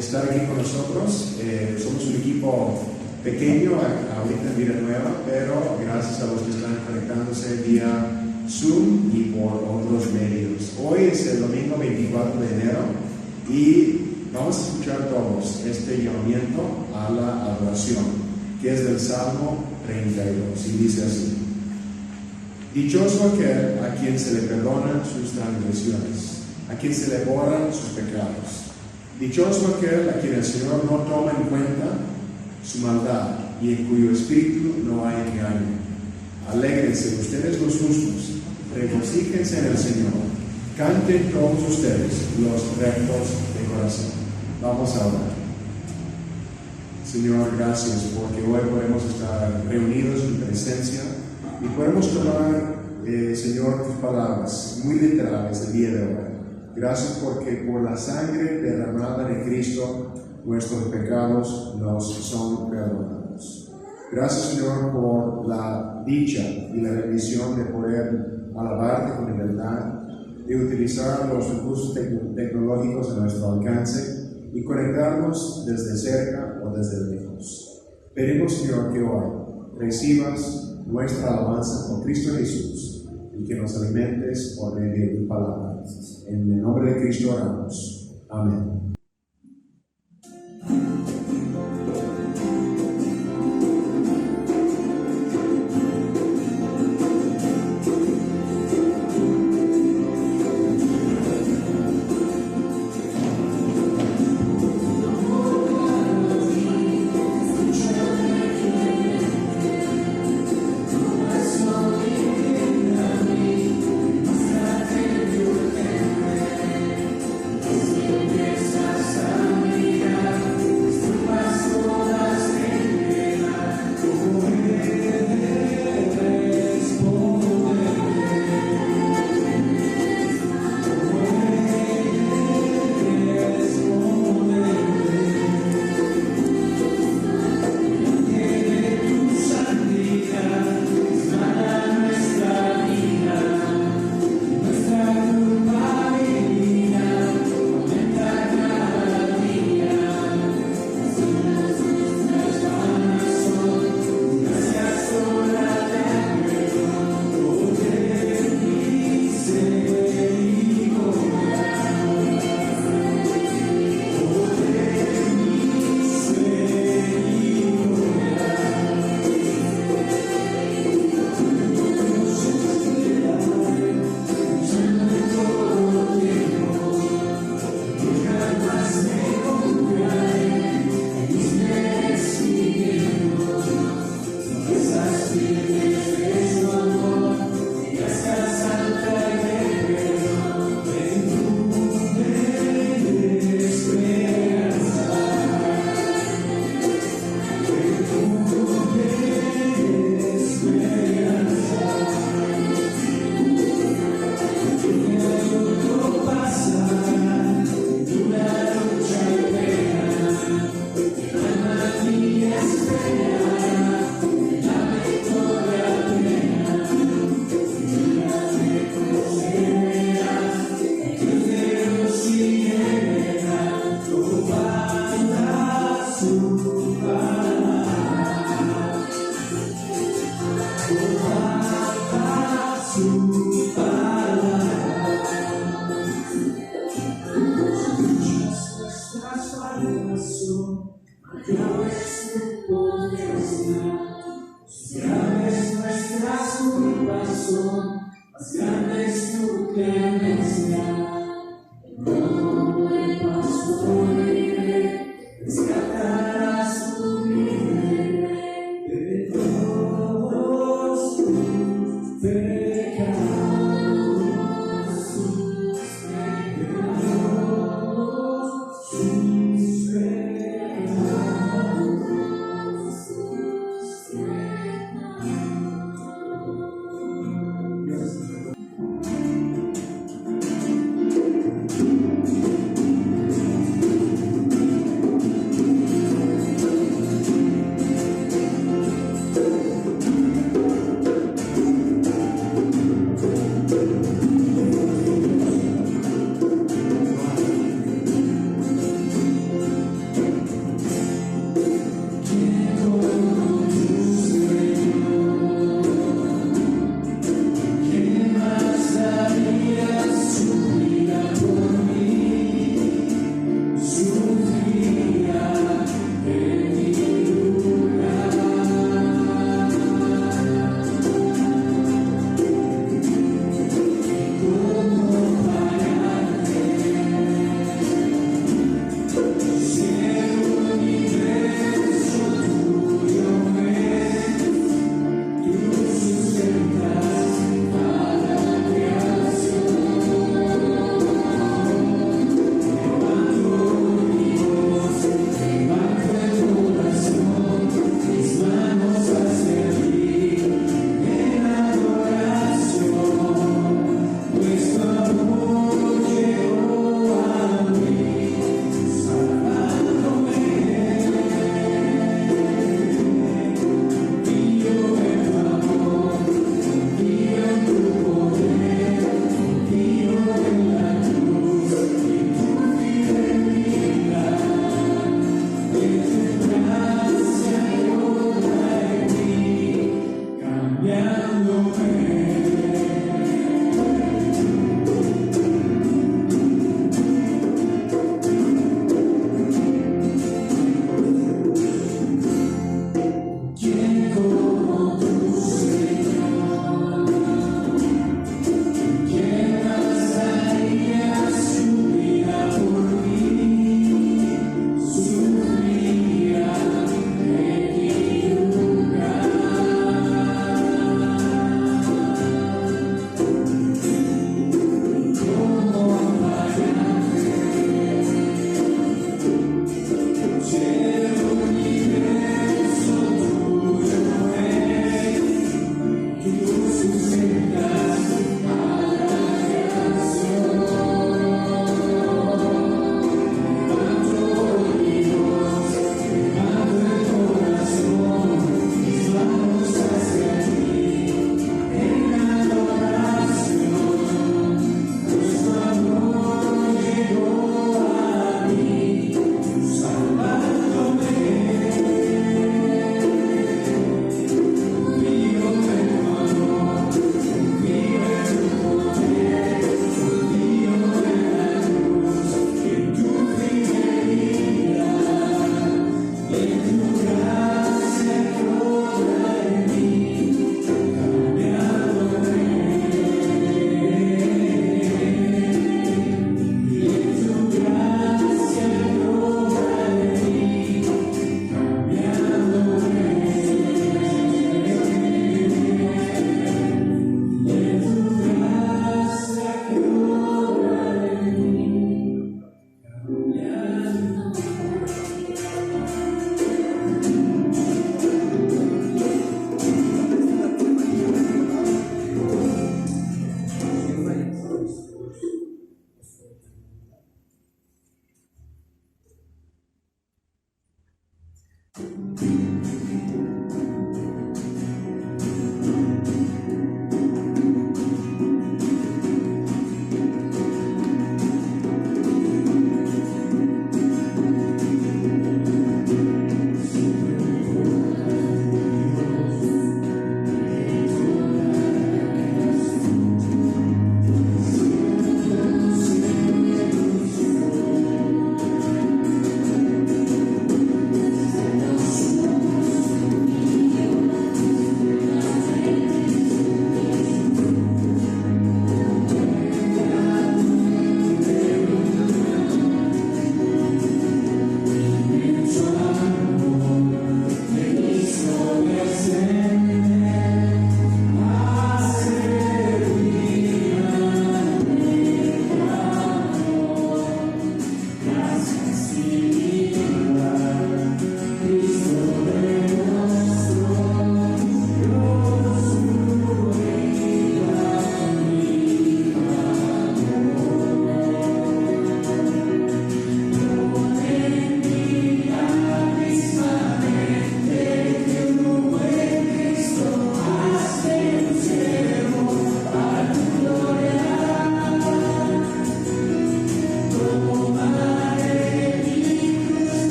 estar aquí con nosotros. Somos un equipo pequeño ahorita en Vida Nueva, pero gracias a los que están conectándose vía Zoom y por otros medios. Hoy es el domingo 24 de enero y vamos a escuchar todos este llamamiento a la adoración, que es del Salmo 32, y dice así: Dichoso aquel a quien se le perdonan sus transgresiones, a quien se le borran sus pecados. Dichoso aquel a quien el Señor no toma en cuenta su maldad y en cuyo espíritu no hay engaño. Alégrense ustedes los justos, regocíjense en el Señor, canten todos ustedes los rectos de corazón. Vamos a orar. Señor, gracias porque hoy podemos estar reunidos en tu presencia y podemos tomar, Señor, tus palabras muy literales el día de hoy. Gracias porque por la sangre derramada de Cristo nuestros pecados nos son perdonados. Gracias, Señor, por la dicha y la bendición de poder alabarte con libertad, de utilizar los recursos tecnológicos a nuestro alcance y conectarnos desde cerca o desde lejos. Pedimos, Señor, que hoy recibas nuestra alabanza por Cristo Jesús y que nos alimentes por medio de tu palabra. En el nombre de Cristo oramos. Amén. Yes,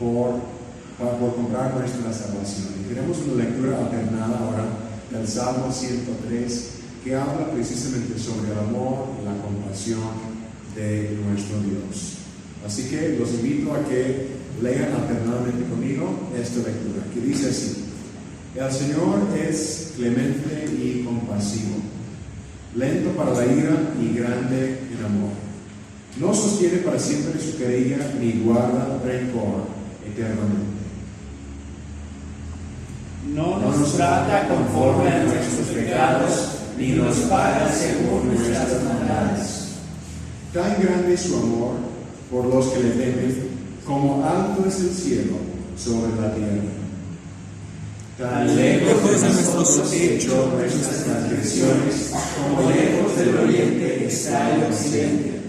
por comprar nuestra salvación. Y tenemos una lectura alternada ahora del Salmo 103 que habla precisamente sobre el amor y la compasión de nuestro Dios. Así que los invito a que lean alternadamente conmigo esta lectura, que dice así: El Señor es clemente y compasivo, lento para la ira y grande en amor. No sostiene para siempre su querella ni guarda rencor eternamente. No nos trata conforme a nuestros pecados, ni nos paga según nuestras maldades. Tan grande es su amor por los que le temen, como alto es el cielo sobre la tierra. Tan lejos de nosotros hecho nuestras transgresiones, como lejos del oriente está el occidente.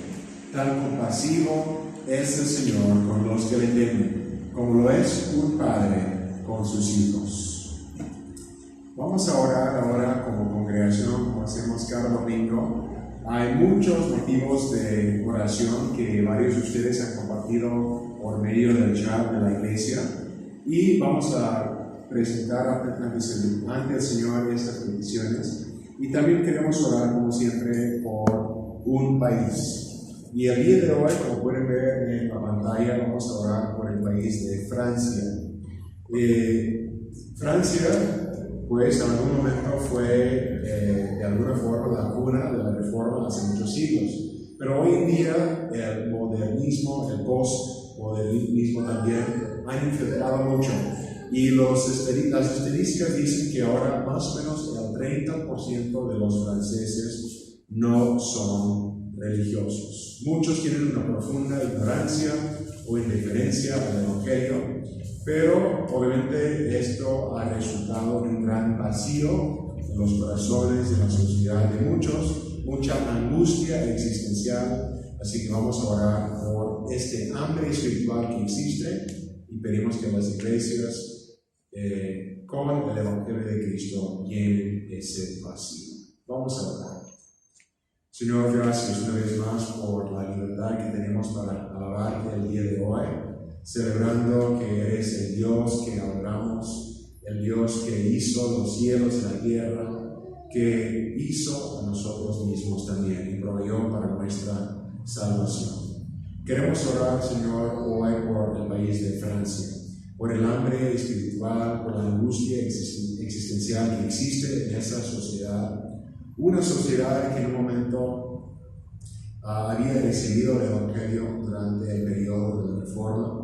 Tan compasivo es el Señor con los que le temen, como lo es un padre con sus hijos. Vamos a orar ahora como congregación, como hacemos cada domingo. Hay muchos motivos de oración que varios de ustedes han compartido por medio del chat de la iglesia, y vamos a presentar ante el Señor estas peticiones, y también queremos orar como siempre por un país. Y el día de hoy, como pueden ver en la pantalla, vamos a orar por el país de Francia. Francia, pues en algún momento fue de alguna forma la cuna de la reforma hace muchos siglos. Pero hoy en día el modernismo, el postmodernismo también han infiltrado mucho. Y las estadísticas dicen que ahora más o menos el 30% de los franceses no son religiosos. Muchos tienen una profunda ignorancia o indiferencia al Evangelio. Pero obviamente esto ha resultado en un gran vacío en los corazones, en la sociedad de muchos, mucha angustia existencial. Así que vamos a orar por este hambre espiritual que existe y pedimos que las iglesias con el Evangelio de Cristo llenen ese vacío. Vamos a orar. Señor, gracias una vez más por la libertad que tenemos para alabarte el día de hoy, celebrando que eres el Dios que adoramos, el Dios que hizo los cielos y la tierra, que hizo a nosotros mismos también y proveyó para nuestra salvación. Queremos orar, Señor, hoy por el país de Francia, por el hambre espiritual, por la angustia existencial que existe en esa sociedad, una sociedad que en un momento había recibido el Evangelio durante el periodo de la Reforma,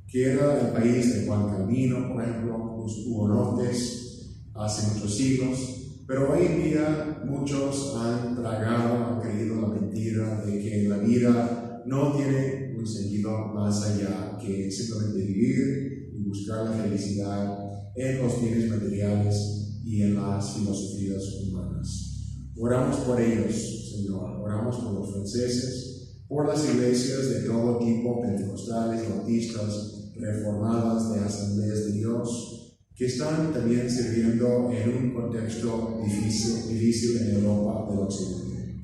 que era el país de Juan Calvino, por ejemplo, los hugonotes hace muchos siglos, pero hoy en día muchos han tragado, han creído la mentira de que la vida no tiene un sentido más allá que simplemente vivir y buscar la felicidad en los bienes materiales y en las filosofías humanas. Oramos por ellos, Señor, oramos por los franceses, por las iglesias de todo tipo, pentecostales, bautistas, reformadas, de asambleas de Dios, que están también sirviendo en un contexto difícil en Europa del Occidente.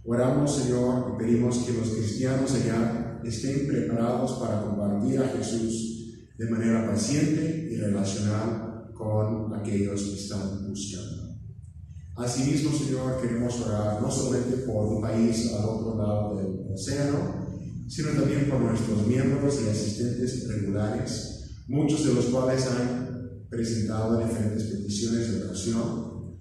Oramos, Señor, y pedimos que los cristianos allá estén preparados para compartir a Jesús de manera paciente y relacional con aquellos que están buscando. Asimismo, Señor, queremos orar no solamente por un país al otro lado del océano, sino también por nuestros miembros y asistentes regulares, muchos de los cuales han presentado diferentes peticiones de oración.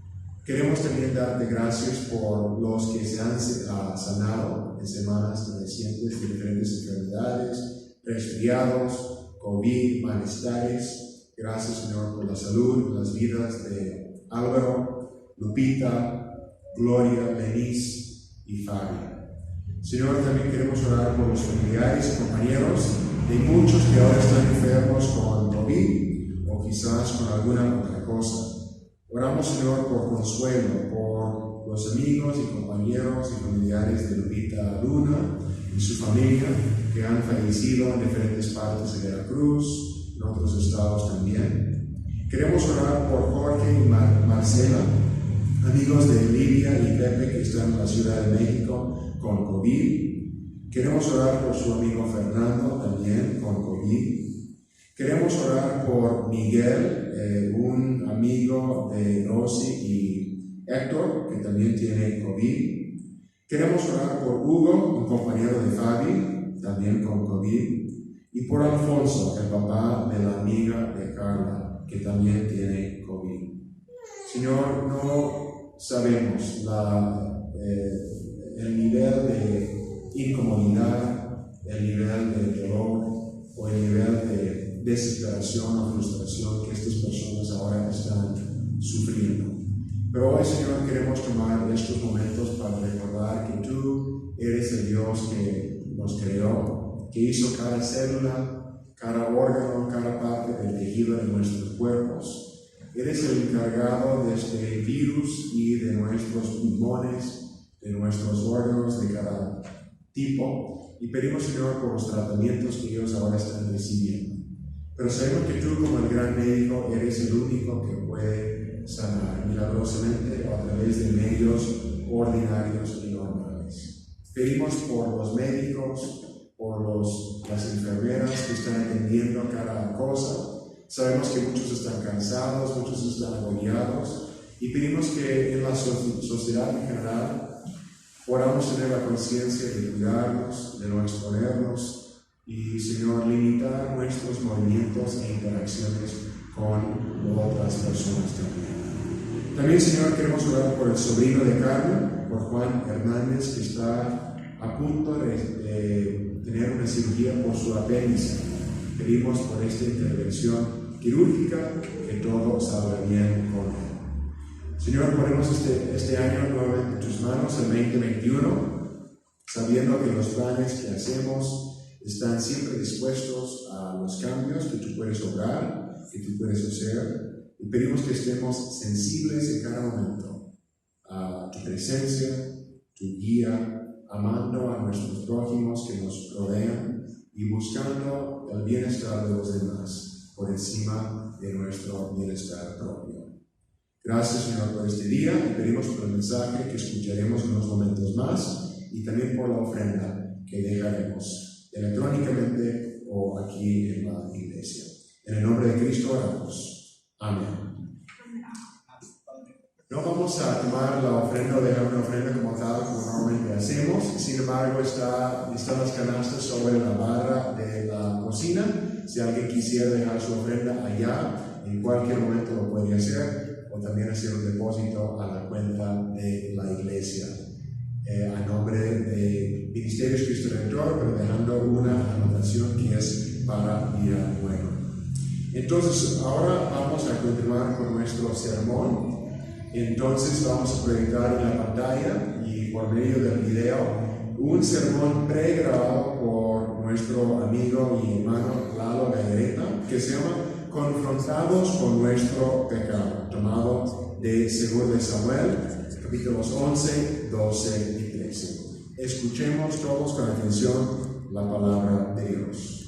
Queremos también darte gracias por los que se han sanado en semanas recientes de diferentes enfermedades, resfriados, COVID, malestares. Gracias, Señor, por la salud, las vidas de Álvaro, Lupita, Gloria, Denise y Fabi. Señor, también queremos orar por los familiares y compañeros de muchos que ahora están enfermos con COVID o quizás con alguna otra cosa. Oramos, Señor, por consuelo, por los amigos y compañeros y familiares de Lupita Luna y su familia que han fallecido en diferentes partes de Veracruz, en otros estados también. Queremos orar por Jorge y Marcela, amigos de Lidia y Pepe que están en la Ciudad de México con COVID. Queremos orar por su amigo Fernando también con COVID. Queremos orar por Miguel, un amigo de Rosy y Héctor, que también tiene COVID. Queremos orar por Hugo, un compañero de Fabi, también con COVID. Y por Alfonso, el papá de la amiga de Carla, que también tiene COVID. Señor, no sabemos el nivel de incomodidad, el nivel de dolor o el nivel de desesperación o frustración que estas personas ahora están sufriendo. Pero hoy, Señor, queremos tomar estos momentos para recordar que tú eres el Dios que nos creó, que hizo cada célula, cada órgano, cada parte del tejido de nuestros cuerpos. Eres el encargado de este virus y de nuestros pulmones, de nuestros órganos de cada tipo. Y pedimos, Señor, por los tratamientos que ellos ahora están recibiendo. Pero sabemos que tú, como el gran médico, eres el único que puede sanar milagrosamente a través de medios ordinarios y normales. Pedimos por los médicos, por las enfermeras que están atendiendo cada cosa. Sabemos que muchos están cansados, muchos están agobiados, y pedimos que en la sociedad en general podamos tener la conciencia de cuidarnos, de no exponernos, y, Señor, limitar nuestros movimientos e interacciones con otras personas también. También, Señor, queremos orar por el sobrino de Carmen, por Juan Hernández, que está a punto de tener una cirugía por su apéndice. Pedimos por esta intervención quirúrgica que todo salga bien con él. Señor, ponemos este año nuevamente en tus manos, el 2021, sabiendo que los planes que hacemos están siempre dispuestos a los cambios que tú puedes obrar, que tú puedes hacer, y pedimos que estemos sensibles en cada momento a tu presencia, tu guía, amando a nuestros prójimos que nos rodean y buscando el bienestar de los demás por encima de nuestro bienestar propio. Gracias, Señor, por este día, y pedimos por el mensaje que escucharemos en unos momentos más, y también por la ofrenda que dejaremos electrónicamente o aquí en la iglesia. En el nombre de Cristo oramos. Amén. No vamos a tomar la ofrenda o dejar una ofrenda como tal, como normalmente hacemos. Sin embargo, están las canastas sobre la barra de la cocina. Si alguien quisiera dejar su ofrenda allá, en cualquier momento lo puede hacer, o también hacer un depósito a la cuenta de la iglesia. A nombre de Ministerios Cristo Redentor, pero dejando una anotación que es para Día Nuevo. Entonces, ahora vamos a continuar con nuestro sermón. Entonces, vamos a proyectar en la pantalla y por medio del video un sermón pregrabado por nuestro amigo y hermano Lalo Gallareta, que se llama Confrontados con nuestro pecado, tomado de 2 de Samuel, capítulos 11, 12 y 13. Escuchemos todos con atención la palabra de Dios.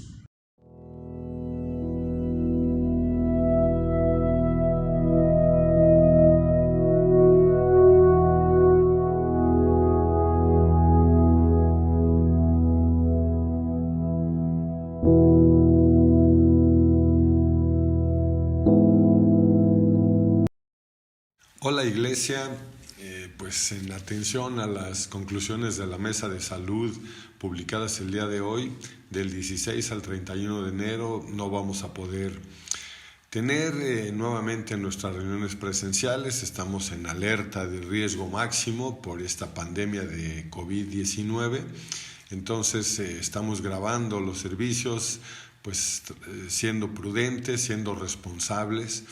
Hola Iglesia, pues en atención a las conclusiones de la Mesa de Salud publicadas el día de hoy, del 16 al 31 de enero, no vamos a poder tener nuevamente nuestras reuniones presenciales. Estamos en alerta de riesgo máximo por esta pandemia de COVID-19. Entonces estamos grabando los servicios, pues siendo prudentes, siendo responsables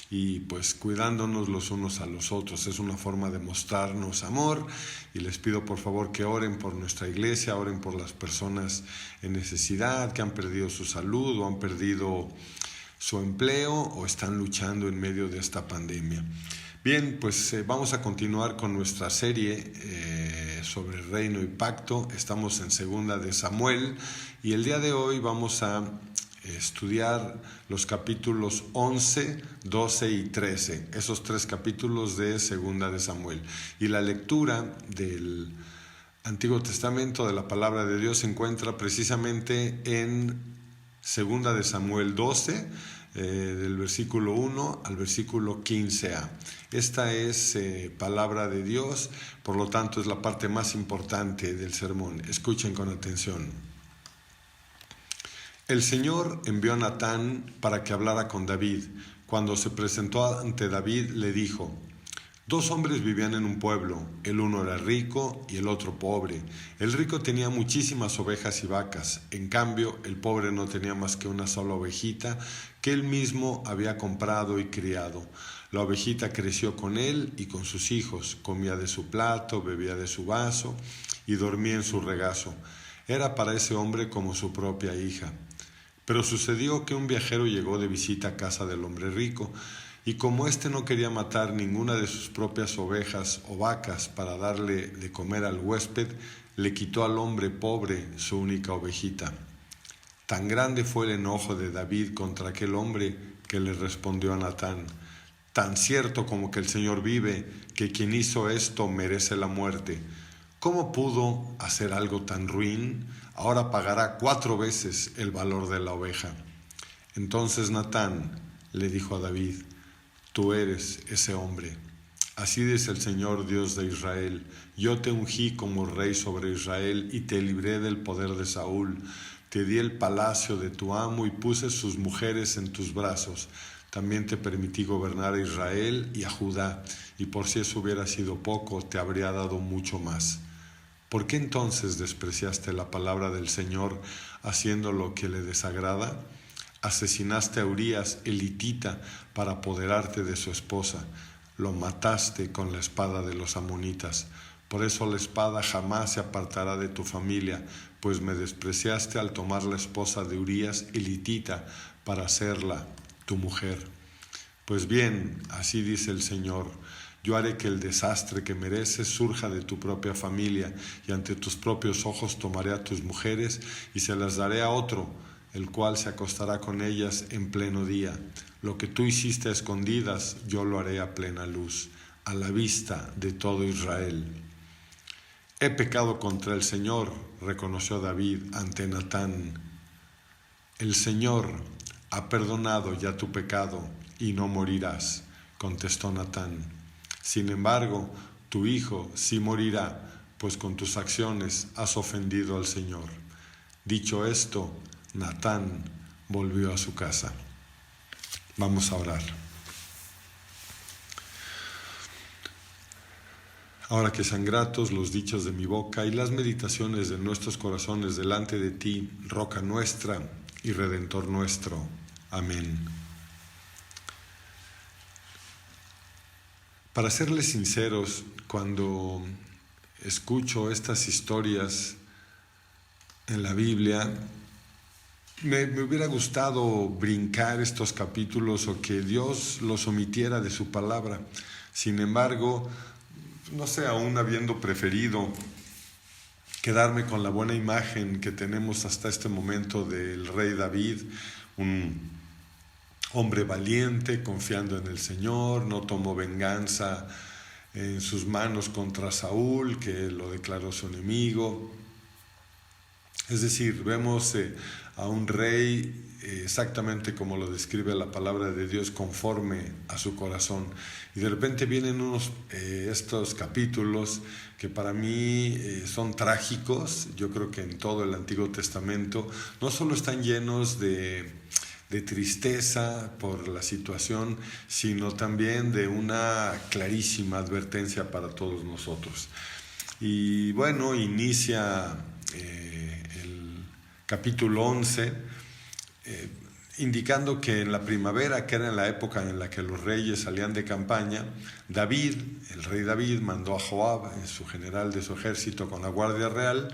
y pues cuidándonos los unos a los otros. Es una forma de mostrarnos amor, y les pido por favor que oren por nuestra iglesia, oren por las personas en necesidad, que han perdido su salud o han perdido su empleo o están luchando en medio de esta pandemia. Bien, pues vamos a continuar con nuestra serie sobre reino y pacto. Estamos en 2 de Samuel y el día de hoy vamos a estudiar los capítulos 11, 12 y 13, esos 3 capítulos de 2 de Samuel. Y la lectura del Antiguo Testamento de la palabra de Dios se encuentra precisamente en Segunda de Samuel 12, del versículo 1 al versículo 15a. Esta es palabra de Dios, por lo tanto es la parte más importante del sermón. Escuchen con atención. El Señor envió a Natán para que hablara con David. Cuando se presentó ante David, le dijo: 2 hombres vivían en un pueblo, el uno era rico y el otro pobre. El rico tenía muchísimas ovejas y vacas, en cambio el pobre no tenía más que una sola ovejita que él mismo había comprado y criado. La ovejita creció con él y con sus hijos, comía de su plato, bebía de su vaso y dormía en su regazo. Era para ese hombre como su propia hija. Pero sucedió que un viajero llegó de visita a casa del hombre rico, y como éste no quería matar ninguna de sus propias ovejas o vacas para darle de comer al huésped, le quitó al hombre pobre su única ovejita. Tan grande fue el enojo de David contra aquel hombre que le respondió a Natán: tan cierto como que el Señor vive, que quien hizo esto merece la muerte. ¿Cómo pudo hacer algo tan ruin? Ahora pagará 4 veces el valor de la oveja. Entonces Natán le dijo a David: tú eres ese hombre. Así dice el Señor Dios de Israel: yo te ungí como rey sobre Israel y te libré del poder de Saúl. Te di el palacio de tu amo y puse sus mujeres en tus brazos. También te permití gobernar a Israel y a Judá, y por si eso hubiera sido poco, te habría dado mucho más. ¿Por qué entonces despreciaste la palabra del Señor haciendo lo que le desagrada? Asesinaste a Urías, el hitita, para apoderarte de su esposa. Lo mataste con la espada de los amonitas. Por eso la espada jamás se apartará de tu familia, pues me despreciaste al tomar la esposa de Urías, el hitita, para hacerla tu mujer. Pues bien, así dice el Señor: yo haré que el desastre que mereces surja de tu propia familia, y ante tus propios ojos tomaré a tus mujeres y se las daré a otro, el cual se acostará con ellas en pleno día. Lo que tú hiciste a escondidas, yo lo haré a plena luz, a la vista de todo Israel. He pecado contra el Señor, reconoció David ante Natán. El Señor ha perdonado ya tu pecado y no morirás, contestó Natán. Sin embargo, tu hijo sí morirá, pues con tus acciones has ofendido al Señor. Dicho esto, Natán volvió a su casa. Vamos a orar. Ahora que sean gratos los dichos de mi boca y las meditaciones de nuestros corazones delante de ti, roca nuestra y redentor nuestro. Amén. Para serles sinceros, cuando escucho estas historias en la Biblia, me hubiera gustado brincar estos capítulos o que Dios los omitiera de su palabra. Sin embargo, no sé, aún habiendo preferido quedarme con la buena imagen que tenemos hasta este momento del rey David, un hombre valiente, confiando en el Señor, no tomó venganza en sus manos contra Saúl, que lo declaró su enemigo. Es decir, vemos a un rey exactamente como lo describe la palabra de Dios, conforme a su corazón. Y de repente vienen estos capítulos que para mí son trágicos. Yo creo que en todo el Antiguo Testamento no solo están llenos de tristeza por la situación, sino también de una clarísima advertencia para todos nosotros. Y bueno, inicia el capítulo 11 indicando que en la primavera, que era en la época en la que los reyes salían de campaña, el rey David mandó a Joab, su general de su ejército, con la guardia real,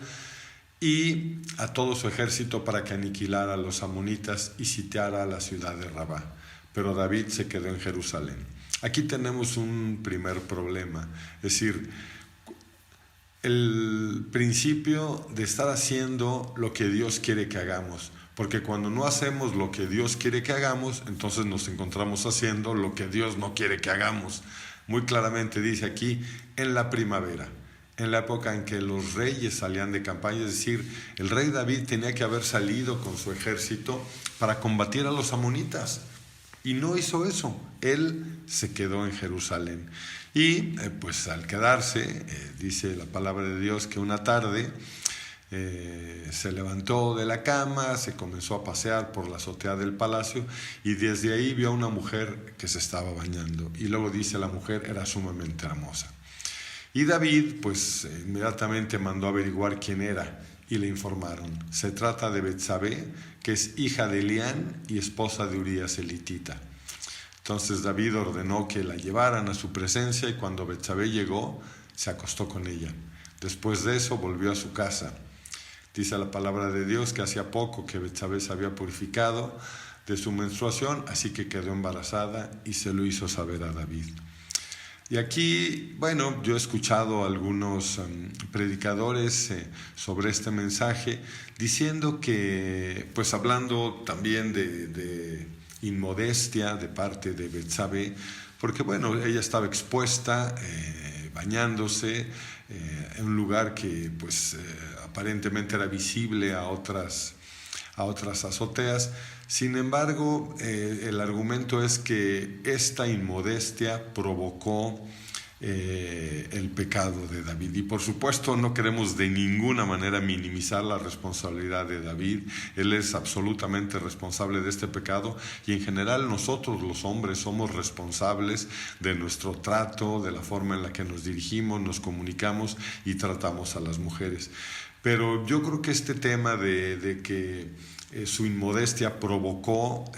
y a todo su ejército para que aniquilara a los amonitas y sitiara a la ciudad de Rabá. Pero David se quedó en Jerusalén. Aquí tenemos un primer problema, es decir, el principio de estar haciendo lo que Dios quiere que hagamos. Porque cuando no hacemos lo que Dios quiere que hagamos, entonces nos encontramos haciendo lo que Dios no quiere que hagamos. Muy claramente dice aquí, en la primavera. en la época en que los reyes salían de campaña, es decir, el rey David tenía que haber salido con su ejército para combatir a los amonitas, y no hizo eso. Él se quedó en Jerusalén. Y pues al quedarse, dice la palabra de Dios que una tarde se levantó de la cama, se comenzó a pasear por la azotea del palacio y desde ahí vio a una mujer que se estaba bañando. Y luego dice, la mujer era sumamente hermosa. Y David pues inmediatamente mandó a averiguar quién era y le informaron. Se trata de Betsabé, que es hija de Elián y esposa de Urías el hitita. Entonces David ordenó que la llevaran a su presencia y cuando Betsabé llegó, se acostó con ella. Después de eso volvió a su casa. Dice la palabra de Dios que hacía poco que Betsabé se había purificado de su menstruación, así que quedó embarazada y se lo hizo saber a David. Y aquí, bueno, yo he escuchado a algunos predicadores sobre este mensaje diciendo que, pues hablando también de inmodestia de parte de Betsabé, porque bueno, ella estaba expuesta, bañándose en un lugar que pues aparentemente era visible a otras azoteas. Sin embargo, el argumento es que esta inmodestia provocó el pecado de David. Y por supuesto no queremos de ninguna manera minimizar la responsabilidad de David. Él es absolutamente responsable de este pecado y en general nosotros los hombres somos responsables de nuestro trato, de la forma en la que nos dirigimos, nos comunicamos y tratamos a las mujeres. Pero yo creo que este tema de que su inmodestia provocó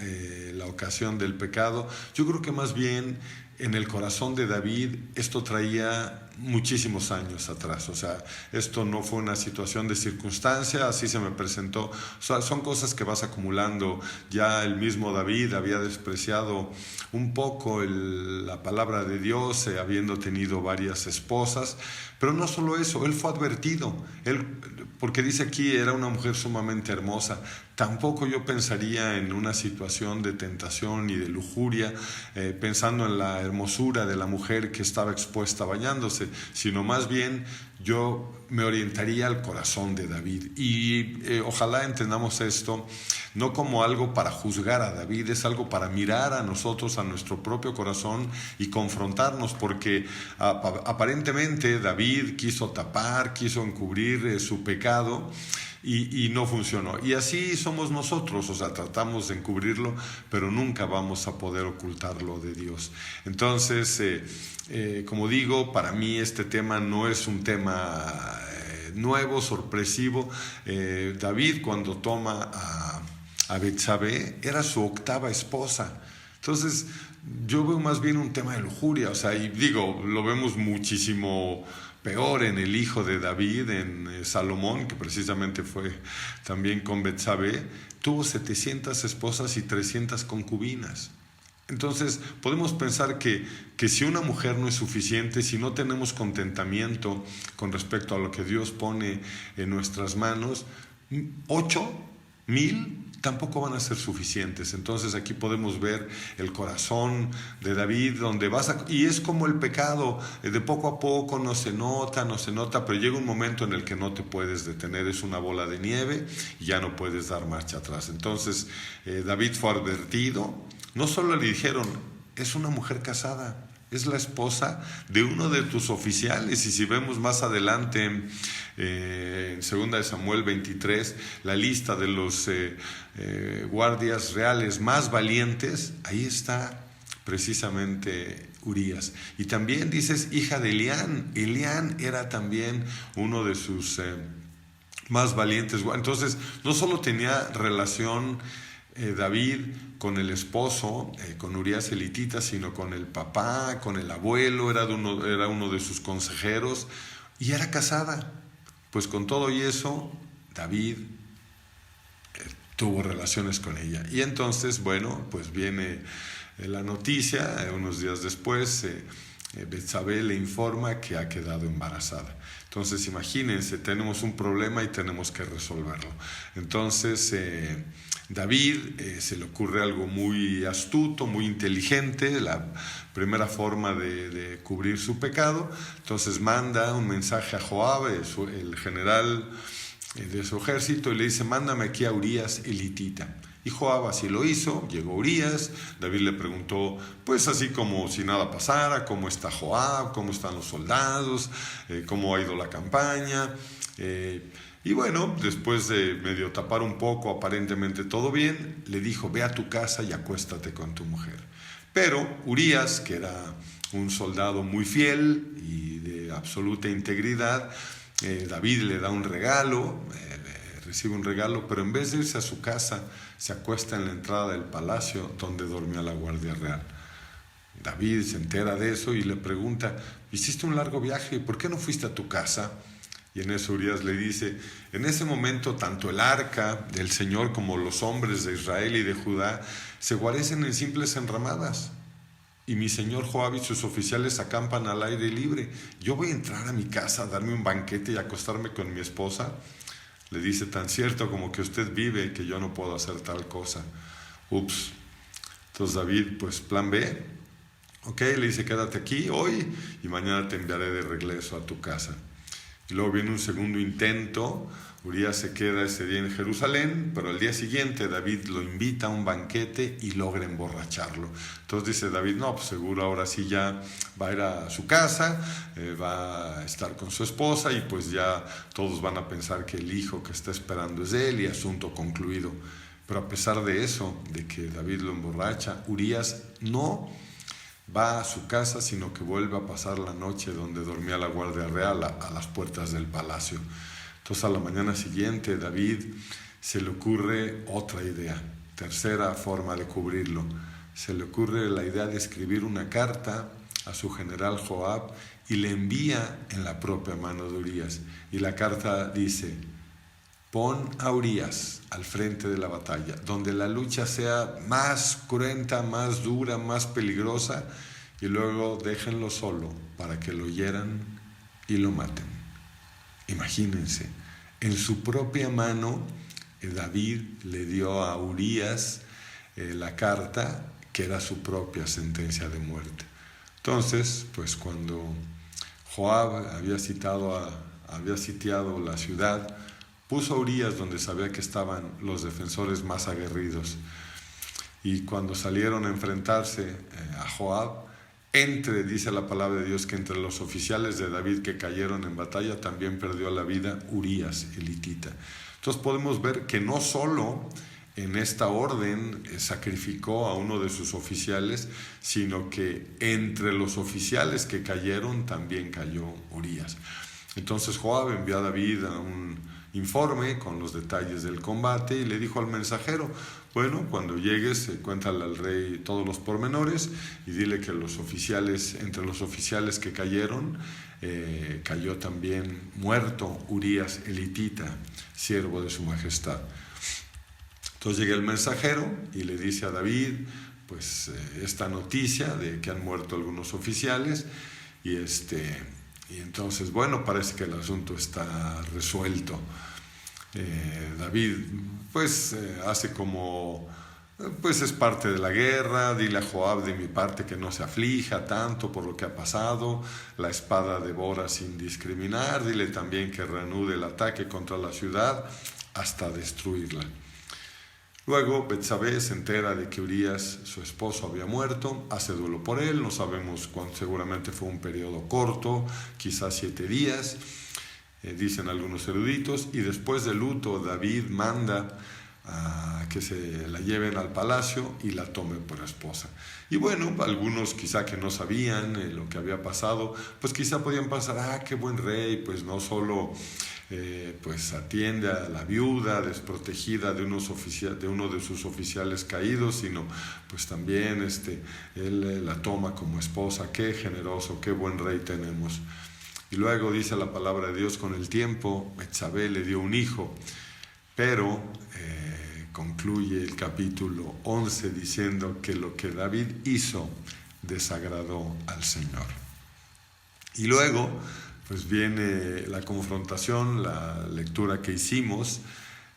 la ocasión del pecado, yo creo que más bien en el corazón de David esto traía muchísimos años atrás. O sea, esto no fue una situación de circunstancia, así se me presentó. O sea, son cosas que vas acumulando. Ya el mismo David había despreciado un poco la palabra de Dios, habiendo tenido varias esposas. Pero no solo eso, él fue advertido. Porque dice aquí, era una mujer sumamente hermosa. Tampoco yo pensaría en una situación de tentación y de lujuria, pensando en la hermosura de la mujer que estaba expuesta bañándose, sino más bien yo me orientaría al corazón de David. Y ojalá entendamos esto no como algo para juzgar a David, es algo para mirar a nosotros, a nuestro propio corazón y confrontarnos, porque aparentemente David quiso tapar, quiso encubrir su pecado y no funcionó. Y así somos nosotros, o sea, tratamos de encubrirlo, pero nunca vamos a poder ocultarlo de Dios. Entonces, como digo, para mí este tema no es un tema nuevo, sorpresivo. David, cuando toma a Betsabé, era su octava esposa. Entonces, yo veo más bien un tema de lujuria, o sea, y digo, lo vemos muchísimo peor en el hijo de David, en Salomón, que precisamente fue también con Betsabé, tuvo 700 esposas y 300 concubinas. Entonces podemos pensar que si una mujer no es suficiente, si no tenemos contentamiento con respecto a lo que Dios pone en nuestras manos, 8,000 tampoco van a ser suficientes. Entonces aquí podemos ver el corazón de David, donde y es como el pecado, de poco a poco no se nota, pero llega un momento en el que no te puedes detener, es una bola de nieve y ya no puedes dar marcha atrás. Entonces David fue advertido. No solo le dijeron, es una mujer casada, es la esposa de uno de tus oficiales. Y si vemos más adelante en 2 Samuel 23, la lista de los guardias reales más valientes, ahí está precisamente Urías. Y también dices, hija de Elián. Elián era también uno de sus más valientes. Entonces, no solo tenía relación David con el esposo, con Urías el hitita, sino con el papá, con el abuelo, era uno de sus consejeros, y era casada. Pues con todo y eso, David tuvo relaciones con ella. Y entonces, bueno, pues viene la noticia, unos días después, Betsabé le informa que ha quedado embarazada. Entonces, imagínense, tenemos un problema y tenemos que resolverlo. Entonces, David se le ocurre algo muy astuto, muy inteligente, la primera forma de cubrir su pecado. Entonces manda un mensaje a Joab, el general de su ejército, y le dice: mándame aquí a Urías elitita. Y Joab así lo hizo, llegó Urías. David le preguntó, pues así como si nada pasara, cómo está Joab, cómo están los soldados, cómo ha ido la campaña. Y bueno, después de medio tapar un poco, aparentemente todo bien, le dijo: ve a tu casa y acuéstate con tu mujer. Pero Urías, que era un soldado muy fiel y de absoluta integridad, David le da un regalo, recibe un regalo, pero en vez de irse a su casa, se acuesta en la entrada del palacio donde dormía la guardia real. David se entera de eso y le pregunta: hiciste un largo viaje, ¿por qué no fuiste a tu casa? Y en eso Urías le dice: en ese momento tanto el arca del Señor como los hombres de Israel y de Judá se guarecen en simples enramadas, y mi señor Joab y sus oficiales acampan al aire libre. ¿Yo voy a entrar a mi casa a darme un banquete y acostarme con mi esposa? Le dice: tan cierto como que usted vive, que yo no puedo hacer tal cosa. Ups. Entonces David, pues plan B, ok, le dice: quédate aquí hoy y mañana te enviaré de regreso a tu casa. Y luego viene un segundo intento. Urías se queda ese día en Jerusalén, pero al día siguiente David lo invita a un banquete y logra emborracharlo. Entonces dice David: no, pues seguro ahora sí ya va a ir a su casa, va a estar con su esposa y pues ya todos van a pensar que el hijo que está esperando es él y asunto concluido. Pero a pesar de eso, de que David lo emborracha, Urías no va a su casa, sino que vuelve a pasar la noche donde dormía la guardia real, a las puertas del palacio. Entonces a la mañana siguiente David se le ocurre otra idea, tercera forma de cubrirlo. Se le ocurre la idea de escribir una carta a su general Joab y le envía en la propia mano de Urías. Y la carta dice: pon a Urías al frente de la batalla, donde la lucha sea más cruenta, más dura, más peligrosa, y luego déjenlo solo para que lo hieran y lo maten. Imagínense, en su propia mano David le dio a Urías la carta que era su propia sentencia de muerte. Entonces, pues cuando Joab había sitiado la ciudad, puso a Urías donde sabía que estaban los defensores más aguerridos. Y cuando salieron a enfrentarse a Joab, dice la palabra de Dios que entre los oficiales de David que cayeron en batalla también perdió la vida Urías elitita. Entonces podemos ver que no solo en esta orden sacrificó a uno de sus oficiales, sino que entre los oficiales que cayeron también cayó Urías. Entonces Joab envió a David a un informe con los detalles del combate y le dijo al mensajero: bueno, cuando llegues, cuéntale al rey todos los pormenores y dile que entre los oficiales que cayeron, cayó también muerto Urías elitita, siervo de su majestad. Entonces llega el mensajero y le dice a David, pues, esta noticia de que han muerto algunos oficiales y entonces, bueno, parece que el asunto está resuelto. David, pues, hace como, pues es parte de la guerra. Dile a Joab de mi parte que no se aflija tanto por lo que ha pasado. La espada devora sin discriminar. Dile también que reanude el ataque contra la ciudad hasta destruirla. Luego Betsabé se entera de que Urías, su esposo, había muerto, hace duelo por él, no sabemos cuánto, seguramente fue un periodo corto, quizás 7 días, dicen algunos eruditos, y después del luto David manda a que se la lleven al palacio y la tomen por esposa. Y bueno, algunos quizá que no sabían lo que había pasado, pues quizá podían pensar, qué buen rey, pues no solo pues atiende a la viuda desprotegida de uno de sus oficiales caídos, sino pues también él la toma como esposa. Qué generoso, qué buen rey tenemos. Y luego dice la palabra de Dios: con el tiempo Betsabé le dio un hijo, pero concluye el capítulo 11 diciendo que lo que David hizo desagradó al Señor. Y luego pues viene la confrontación, la lectura que hicimos,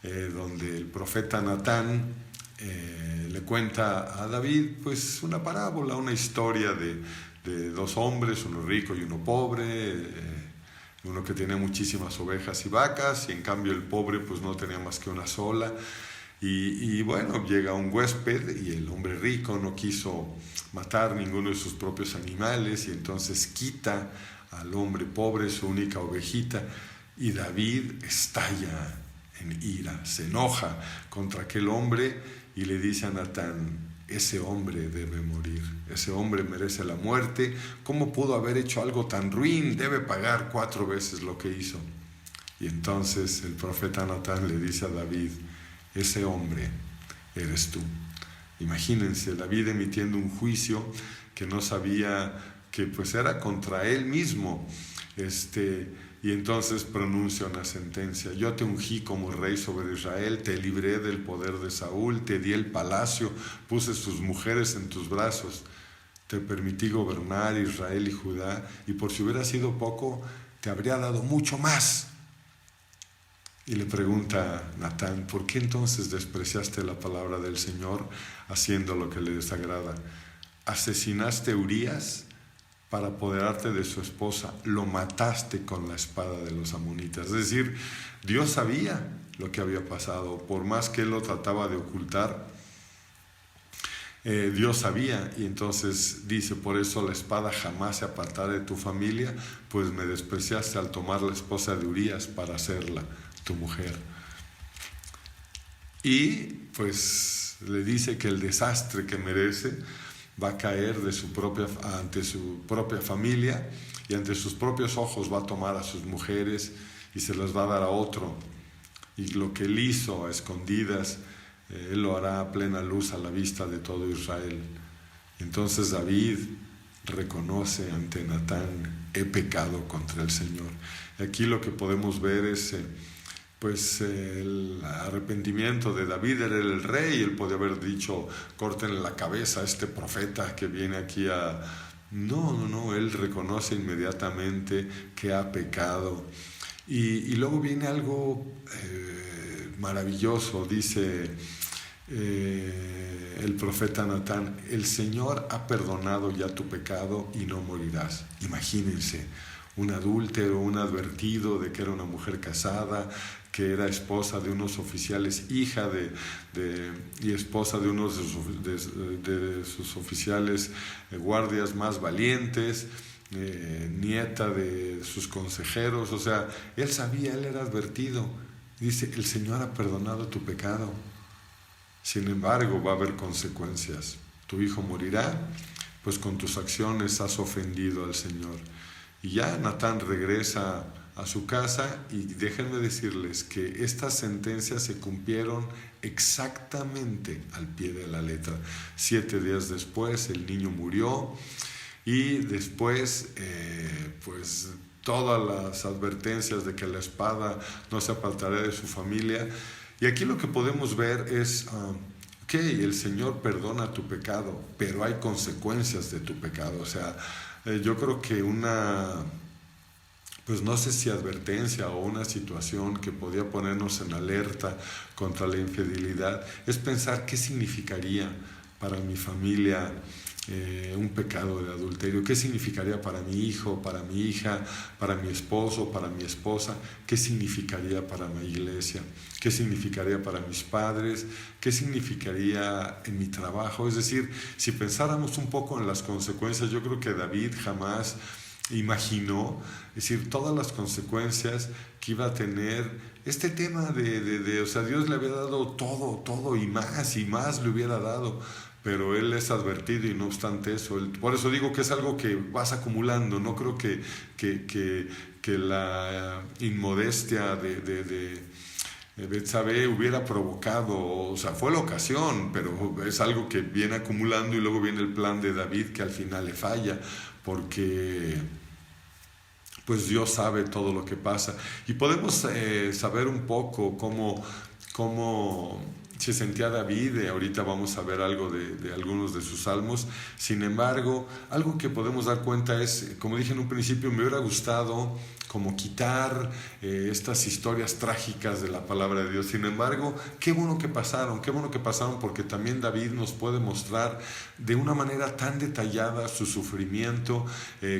donde el profeta Natán le cuenta a David pues una parábola, una historia de dos hombres, uno rico y uno pobre, uno que tenía muchísimas ovejas y vacas, y en cambio el pobre pues no tenía más que una sola. Y bueno, llega un huésped y el hombre rico no quiso matar ninguno de sus propios animales, y entonces quita al hombre pobre su única ovejita, y David estalla en ira, se enoja contra aquel hombre y le dice a Natán: ese hombre debe morir, ese hombre merece la muerte. ¿Cómo pudo haber hecho algo tan ruin? Debe pagar 4 veces lo que hizo. Y entonces el profeta Natán le dice a David: ese hombre eres tú. Imagínense, David emitiendo un juicio que no sabía que pues era contra él mismo, y entonces pronuncia una sentencia: yo te ungí como rey sobre Israel, te libré del poder de Saúl, te di el palacio, puse sus mujeres en tus brazos, te permití gobernar Israel y Judá, y por si hubiera sido poco, te habría dado mucho más. Y le pregunta Natán: ¿por qué entonces despreciaste la palabra del Señor haciendo lo que le desagrada? Asesinaste a Urías para apoderarte de su esposa, lo mataste con la espada de los amonitas. Es decir, Dios sabía lo que había pasado, por más que él lo trataba de ocultar, Dios sabía, y entonces dice: por eso la espada jamás se apartará de tu familia, pues me despreciaste al tomar la esposa de Urías para hacerla tu mujer. Y pues le dice que el desastre que merece va a caer ante su propia familia, y ante sus propios ojos va a tomar a sus mujeres y se las va a dar a otro, y lo que él hizo a escondidas, él lo hará a plena luz a la vista de todo Israel. Entonces David reconoce ante Natán: he pecado contra el Señor. Y aquí lo que podemos ver es pues el arrepentimiento de David. Era el rey, él podía haber dicho: córtenle la cabeza a este profeta que viene aquí a... No, él reconoce inmediatamente que ha pecado. Y luego viene algo maravilloso, dice el profeta Natán: el Señor ha perdonado ya tu pecado y no morirás. Imagínense, un adúltero, un advertido de que era una mujer casada, que era esposa de unos oficiales, hija y esposa de unos de sus oficiales guardias más valientes, nieta de sus consejeros. O sea, él sabía, él era advertido. Dice: el Señor ha perdonado tu pecado. Sin embargo, va a haber consecuencias. Tu hijo morirá, pues con tus acciones has ofendido al Señor. Y ya Natán regresa a su casa, y déjenme decirles que estas sentencias se cumplieron exactamente al pie de la letra. 7 días después el niño murió, y después pues todas las advertencias de que la espada no se apartará de su familia. Y aquí lo que podemos ver es que el Señor perdona tu pecado, pero hay consecuencias de tu pecado. O sea, yo creo que pues no sé si advertencia o una situación que podía ponernos en alerta contra la infidelidad es pensar qué significaría para mi familia un pecado de adulterio, qué significaría para mi hijo, para mi hija, para mi esposo, para mi esposa, qué significaría para mi iglesia, qué significaría para mis padres, qué significaría en mi trabajo. Es decir, si pensáramos un poco en las consecuencias, yo creo que David jamás imaginó, es decir, todas las consecuencias que iba a tener este tema o sea, Dios le había dado todo y más le hubiera dado, pero él es advertido, y no obstante eso, por eso digo que es algo que vas acumulando. No creo que la inmodestia de Betsabé hubiera provocado, o sea, fue la ocasión, pero es algo que viene acumulando, y luego viene el plan de David que al final le falla, porque pues Dios sabe todo lo que pasa. Y podemos saber un poco cómo se sentía David. Ahorita vamos a ver algo de algunos de sus salmos. Sin embargo, algo que podemos dar cuenta es, como dije en un principio, me hubiera gustado como quitar estas historias trágicas de la palabra de Dios. Sin embargo, qué bueno que pasaron, porque también David nos puede mostrar de una manera tan detallada su sufrimiento,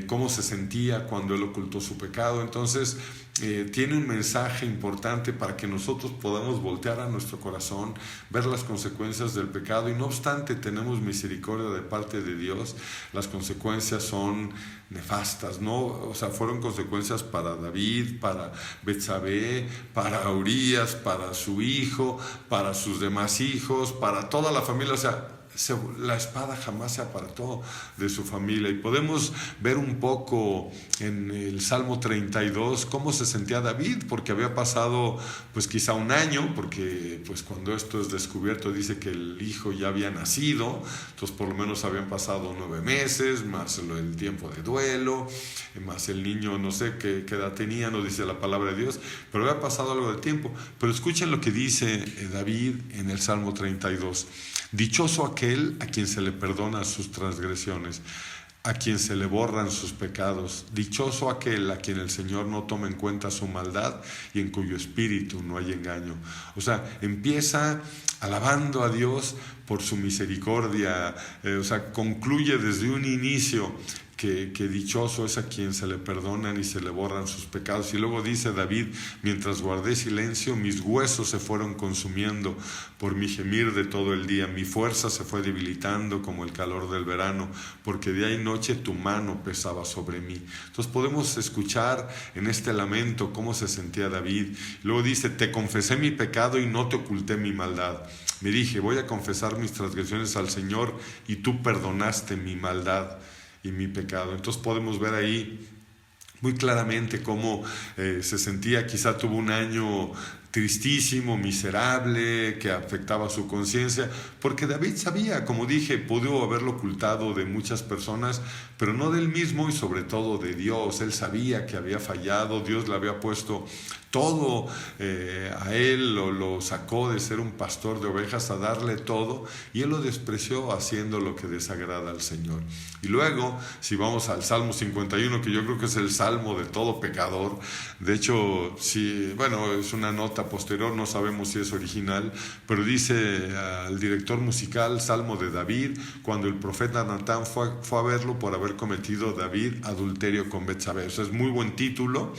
cómo se sentía cuando él ocultó su pecado. Entonces, tiene un mensaje importante para que nosotros podamos voltear a nuestro corazón, ver las consecuencias del pecado, y no obstante tenemos misericordia de parte de Dios. Las consecuencias son nefastas, ¿no? O sea, fueron consecuencias para David, para Betsabé, para Urías, para su hijo, para sus demás hijos, para toda la familia. O sea, la espada jamás se apartó de su familia. Y podemos ver un poco en el Salmo 32 cómo se sentía David, porque había pasado pues quizá un año, porque pues cuando esto es descubierto dice que el hijo ya había nacido, entonces por lo menos habían pasado 9 meses, más el tiempo de duelo, más el niño, no sé qué edad tenía, no dice la palabra de Dios, pero había pasado algo de tiempo. Pero escuchen lo que dice David en el Salmo 32. Dichoso aquel a quien se le perdona sus transgresiones, a quien se le borran sus pecados. Dichoso aquel a quien el Señor no toma en cuenta su maldad y en cuyo espíritu no hay engaño. O sea, empieza alabando a Dios por su misericordia, concluye desde un inicio que dichoso es a quien se le perdonan y se le borran sus pecados. Y luego dice David: mientras guardé silencio, mis huesos se fueron consumiendo por mi gemir de todo el día. Mi fuerza se fue debilitando como el calor del verano, porque día y noche tu mano pesaba sobre mí. Entonces podemos escuchar en este lamento cómo se sentía David. Luego dice: te confesé mi pecado y no te oculté mi maldad. Me dije: voy a confesar mis transgresiones al Señor, y tú perdonaste mi maldad y mi pecado. Entonces podemos ver ahí muy claramente cómo se sentía. Quizá tuvo un año tristísimo, miserable, que afectaba su conciencia, porque David sabía, como dije, pudo haberlo ocultado de muchas personas, pero no de él mismo y sobre todo de Dios. Él sabía que había fallado, Dios le había puesto todo a él, lo sacó de ser un pastor de ovejas a darle todo, y él lo despreció haciendo lo que desagrada al Señor. Y luego, si vamos al Salmo 51, que yo creo que es el salmo de todo pecador, de hecho, es una nota posterior, no sabemos si es original, pero dice al director musical: Salmo de David, cuando el profeta Natán fue a verlo por haber cometido David adulterio con Betsabé. O sea, es muy buen título.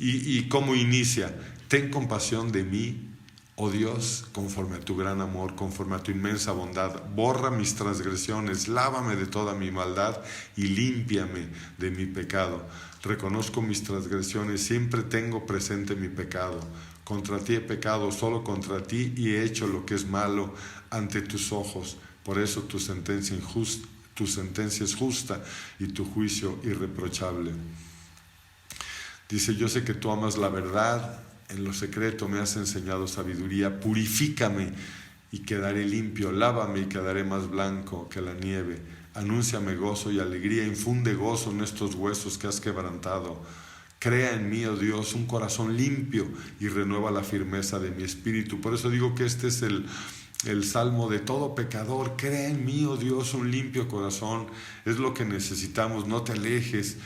Y cómo inicia: ten compasión de mí, oh Dios, conforme a tu gran amor, conforme a tu inmensa bondad. Borra mis transgresiones, lávame de toda mi maldad y límpiame de mi pecado. Reconozco mis transgresiones, siempre tengo presente mi pecado. Contra ti he pecado, solo contra ti, y he hecho lo que es malo ante tus ojos. Por eso tu sentencia es justa y tu juicio irreprochable. Dice: yo sé que tú amas la verdad, en lo secreto me has enseñado sabiduría. Purifícame y quedaré limpio, lávame y quedaré más blanco que la nieve. Anúnciame gozo y alegría, infunde gozo en estos huesos que has quebrantado. Crea en mí, oh Dios, un corazón limpio y renueva la firmeza de mi espíritu. Por eso digo que este es el salmo de todo pecador. Crea en mí, oh Dios, un limpio corazón. Es lo que necesitamos. No te alejes,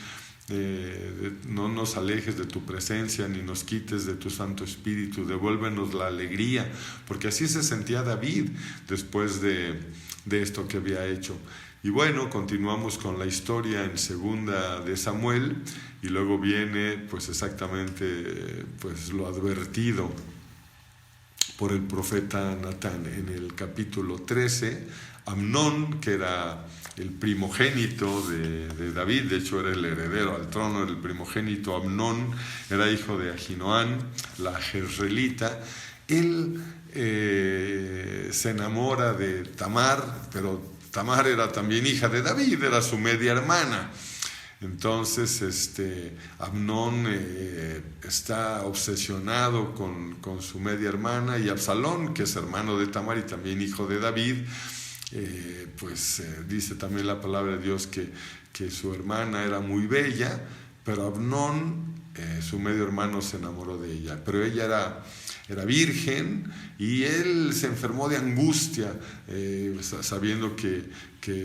no nos alejes de tu presencia, ni nos quites de tu Santo Espíritu. Devuélvenos la alegría, porque así se sentía David después de esto que había hecho. Y bueno, continuamos con la historia en segunda de Samuel, y luego viene pues exactamente pues lo advertido por el profeta Natán. En el capítulo 13, Amnón, que era el primogénito de David, de hecho era el heredero al trono, era el primogénito. Amnón era hijo de Ahinoam, la jezreelita. Él se enamora de Tamar, pero Tamar era también hija de David, era su media hermana. Entonces Amnón está obsesionado con su media hermana, y Absalón, que es hermano de Tamar y también hijo de David, dice también la palabra de Dios que su hermana era muy bella, pero Amnón, su medio hermano, se enamoró de ella. Pero ella era era virgen, y él se enfermó de angustia, sabiendo que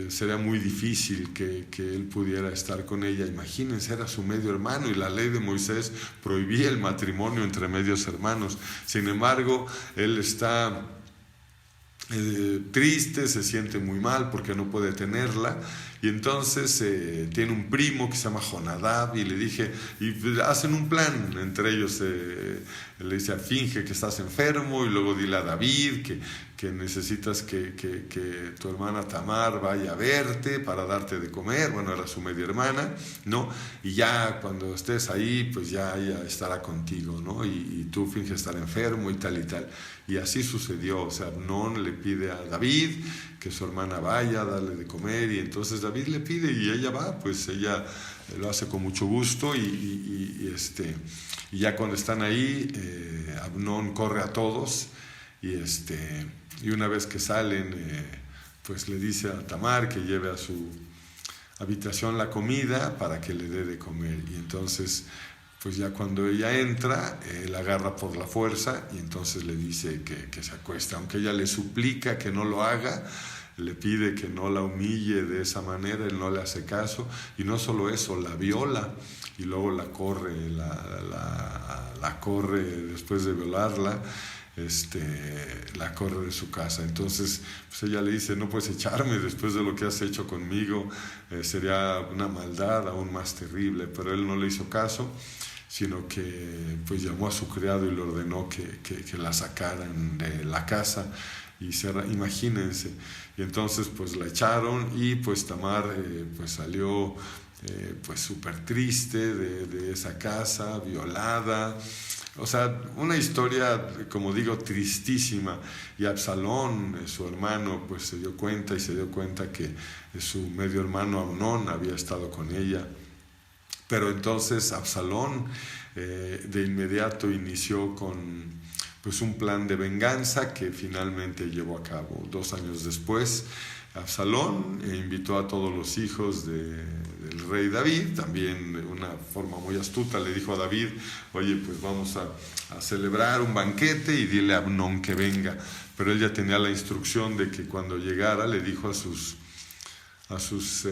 sería muy difícil que él pudiera estar con ella. Imagínense, era su medio hermano y la ley de Moisés prohibía el matrimonio entre medios hermanos. Sin embargo, él está triste, se siente muy mal porque no puede tenerla, y entonces tiene un primo que se llama Jonadab, y le dije, y hacen un plan entre ellos, le dice, finge que estás enfermo y luego dile a David que necesitas que tu hermana Tamar vaya a verte para darte de comer. Bueno, era su media hermana, ¿no? Y ya cuando estés ahí, pues ya ella estará contigo, ¿no? Y tú finges estar enfermo y tal y tal. Y así sucedió. O sea, Amnón le pide a David que su hermana vaya a darle de comer, y entonces David le pide y ella va, pues ella lo hace con mucho gusto, y ya cuando están ahí, Amnón corre a todos, y una vez que salen, pues le dice a Tamar que lleve a su habitación la comida para que le dé de comer. Y entonces, pues ya cuando ella entra, la agarra por la fuerza, y entonces le dice que se acueste, aunque ella le suplica que no lo haga, le pide que no la humille de esa manera, él no le hace caso, y no solo eso, la viola, y luego la corre, la corre después de violarla, la corre de su casa. Entonces pues ella le dice, no puedes echarme después de lo que has hecho conmigo, sería una maldad aún más terrible. Pero él no le hizo caso, sino que pues llamó a su criado y le ordenó que la sacaran de la casa. Imagínense, y entonces pues la echaron, y pues Tamar pues salió pues súper triste de esa casa, violada. O sea, una historia, como digo, tristísima. Y Absalón, su hermano, pues se dio cuenta que su medio hermano Amnón había estado con ella. Pero entonces Absalón de inmediato inició con pues un plan de venganza que finalmente llevó a cabo. 2 años después, Absalón invitó a todos los hijos del rey David, también de una forma muy astuta le dijo a David, oye, pues vamos a celebrar un banquete y dile a Amnón que venga. Pero él ya tenía la instrucción de que cuando llegara le dijo a sus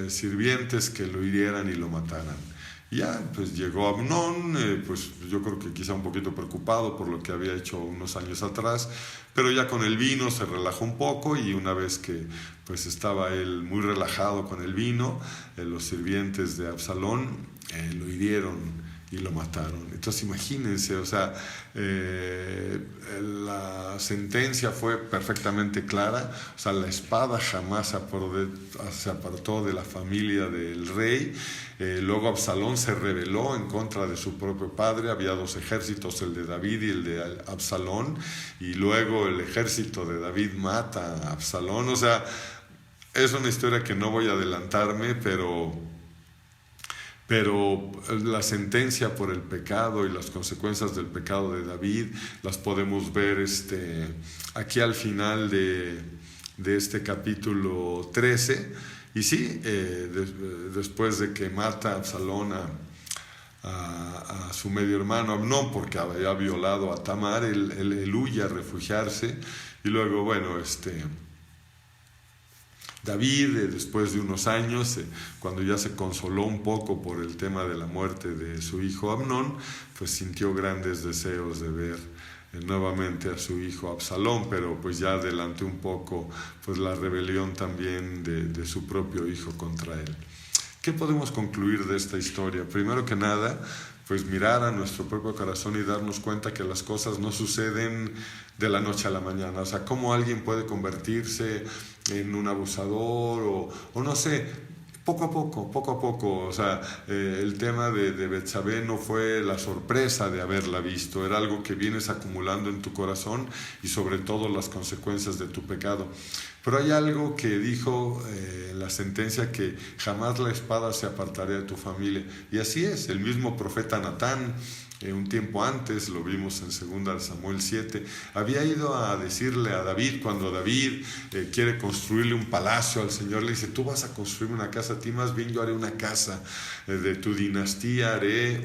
sirvientes que lo hirieran y lo mataran. Ya, pues llegó Amnón, pues yo creo que quizá un poquito preocupado por lo que había hecho unos años atrás, pero ya con el vino se relajó un poco, y una vez que pues estaba él muy relajado con el vino, los sirvientes de Absalón lo hirieron y lo mataron. Entonces imagínense, o sea, la sentencia fue perfectamente clara. O sea, la espada jamás se apartó de la familia del rey. Luego Absalón se rebeló en contra de su propio padre. Había 2 ejércitos, el de David y el de Absalón, y luego el ejército de David mata a Absalón. O sea, es una historia que no voy a adelantarme, pero la sentencia por el pecado y las consecuencias del pecado de David las podemos ver aquí al final de este capítulo 13. Y sí, después de que mata a Absalón a su medio hermano Amnón, porque había violado a Tamar, él huye a refugiarse, y luego, bueno, David, después de unos años, cuando ya se consoló un poco por el tema de la muerte de su hijo Amnón, pues sintió grandes deseos de ver nuevamente a su hijo Absalón, pero pues ya adelantó un poco pues la rebelión también de su propio hijo contra él. ¿Qué podemos concluir de esta historia? Primero que nada, pues mirar a nuestro propio corazón y darnos cuenta que las cosas no suceden de la noche a la mañana. O sea, cómo alguien puede convertirse en un abusador o no sé, poco a poco. O sea, el tema de Betsabé no fue la sorpresa de haberla visto, era algo que vienes acumulando en tu corazón, y sobre todo las consecuencias de tu pecado. Pero hay algo que dijo en la sentencia, que jamás la espada se apartaría de tu familia. Y así es, el mismo profeta Natán, un tiempo antes, lo vimos en 2 Samuel 7, había ido a decirle a David, cuando David quiere construirle un palacio al Señor, le dice, tú vas a construir una casa, a ti más bien yo haré una casa de tu dinastía, haré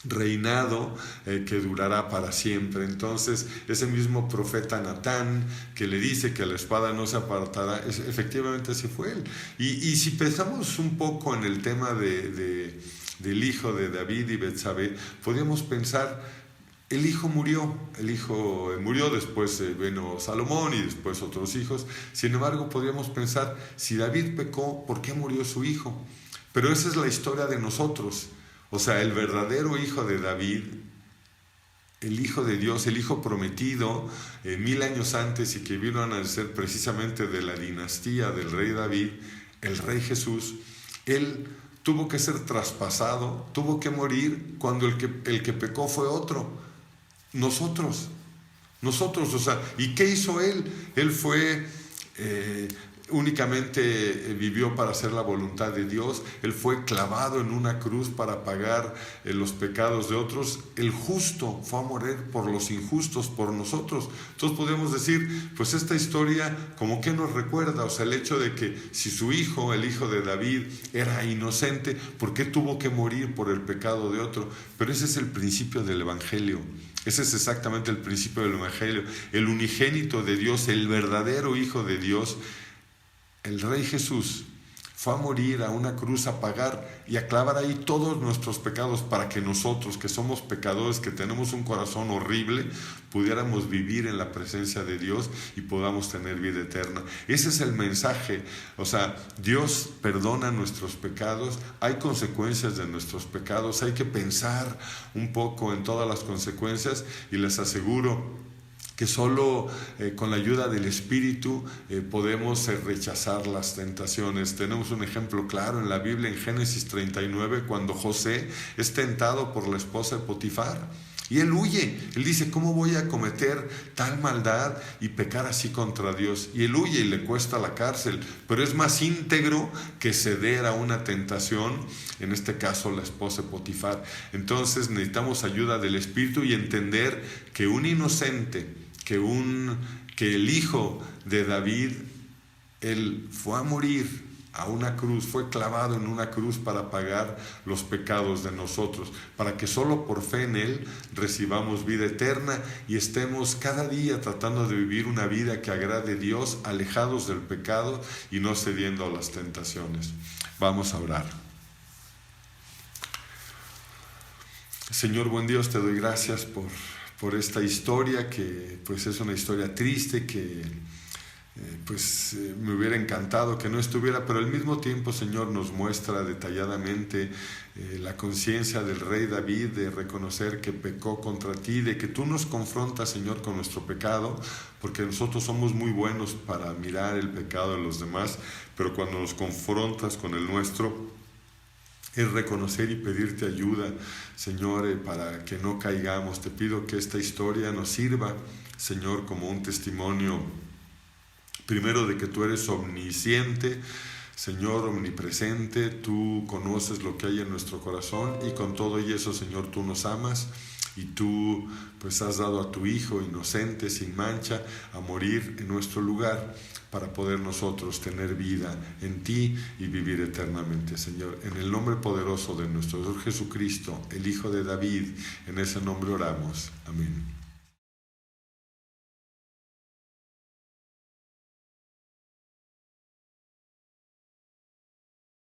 reinado que durará para siempre. Entonces ese mismo profeta Natán que le dice que la espada no se apartará, efectivamente así fue él. Y si pensamos un poco en el tema del hijo de David y Betsabé, podríamos pensar, el hijo murió, después vino Salomón y después otros hijos. Sin embargo, podríamos pensar, si David pecó, ¿por qué murió su hijo? Pero esa es la historia de nosotros. O sea, el verdadero hijo de David, el hijo de Dios, el hijo prometido 1000 años antes y que vino a nacer precisamente de la dinastía del rey David, el rey Jesús, él tuvo que ser traspasado, tuvo que morir cuando el que pecó fue otro. Nosotros, o sea, ¿y qué hizo él? Él fue, únicamente vivió para hacer la voluntad de Dios. Él fue clavado en una cruz para pagar los pecados de otros. El justo fue a morir por los injustos, por nosotros. Entonces podemos decir, pues esta historia como que nos recuerda, o sea, el hecho de que si su hijo, el hijo de David, era inocente, ¿por qué tuvo que morir por el pecado de otro? Pero ese es el principio del Evangelio. Ese es exactamente el principio del Evangelio. El unigénito de Dios, el verdadero Hijo de Dios, el Rey Jesús, fue a morir a una cruz, a pagar y a clavar ahí todos nuestros pecados para que nosotros, que somos pecadores, que tenemos un corazón horrible, pudiéramos vivir en la presencia de Dios y podamos tener vida eterna. Ese es el mensaje. O sea, Dios perdona nuestros pecados, hay consecuencias de nuestros pecados, hay que pensar un poco en todas las consecuencias y les aseguro que solo con la ayuda del Espíritu podemos rechazar las tentaciones. Tenemos un ejemplo claro en la Biblia, en Génesis 39, cuando José es tentado por la esposa de Potifar. Y él huye, él dice, ¿cómo voy a cometer tal maldad y pecar así contra Dios? Y él huye y le cuesta la cárcel, pero es más íntegro que ceder a una tentación, en este caso la esposa de Potifar. Entonces necesitamos ayuda del Espíritu y entender que un inocente, que el hijo de David, él fue a morir a una cruz, fue clavado en una cruz para pagar los pecados de nosotros, para que solo por fe en él recibamos vida eterna y estemos cada día tratando de vivir una vida que agrade a Dios, alejados del pecado y no cediendo a las tentaciones. Vamos a orar. Señor buen Dios, te doy gracias por esta historia que pues es una historia triste, que me hubiera encantado que no estuviera, pero al mismo tiempo, Señor, nos muestra detalladamente la conciencia del rey David de reconocer que pecó contra ti, de que tú nos confrontas, Señor, con nuestro pecado, porque nosotros somos muy buenos para mirar el pecado de los demás, pero cuando nos confrontas con el nuestro, es reconocer y pedirte ayuda, Señor, para que no caigamos. Te pido que esta historia nos sirva, Señor, como un testimonio, primero de que tú eres omnisciente, Señor, omnipresente, tú conoces lo que hay en nuestro corazón y con todo y eso, Señor, tú nos amas y tú pues has dado a tu Hijo inocente, sin mancha, a morir en nuestro lugar para poder nosotros tener vida en ti y vivir eternamente, Señor. En el nombre poderoso de nuestro Señor Jesucristo, el Hijo de David, en ese nombre oramos. Amén.